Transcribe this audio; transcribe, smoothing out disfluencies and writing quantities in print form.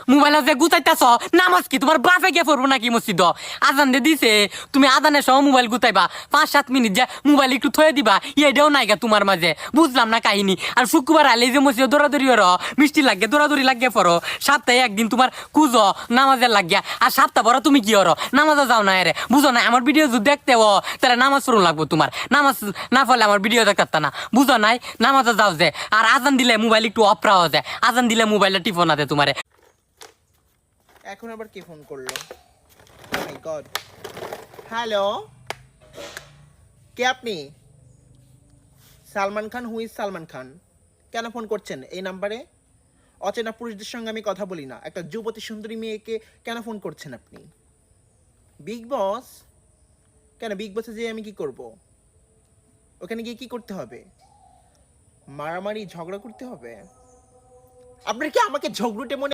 মোবাইলে যে গুতাইতাছ নামাজ কি তোমার বাপে গিয়ে পড়বো নাকি মসজিদ আজান দিয়ে দিছে তুমি আজানের সময় মোবাইল গুতাইবা 5-7 মিনিট যে মোবাইল একটু থয়ে দিবা এটাও নাইগা তোমার মাঝে বুঝলাম না কাহিনী আর শুক্রবার আলে যে মসজিদ দৌড়াদৌড়ি হর মিষ্টি লাগে দৌড়াদৌড়ি লাগে পড়ো সপ্তাহে একদিন তোমার কুজো নামাজের লাগিয়া আর সপ্তাহ পর তুমি কি হরো নামাজে যাও না রে বুঝো না আমার ভিডিও যদি দেখতে হো তাহলে নামাজ পড়ুন লাগবো তোমার নামাজ না ফলে আমার ভিডিও দেখতে না বুঝো নাই নামাজে যাও যে আর আজান দিলে মোবাইল একটু অপরা হয়ে যায় আজান দিলে মোবাইলে টিপো না দে তোমারে এখন আবার কে ফোন করলো মাই গড হ্যালো কে আপনি সালমান খান হুইজ সালমান খান কেন ফোন করছেন এই নাম্বারে অচেনা পুরুষদের সঙ্গে আমি কথা বলি না একটা যুবতী সুন্দরী মেয়েকে কেন ফোন করছেন আপনি বিগ বস কেন বিগ বসে যেয়ে আমি কি করব ওখানে গিয়ে কি করতে হবে মারামারি ঝগড়া করতে হবে আপনার কি আমাকে ঝগড়ুটে মনে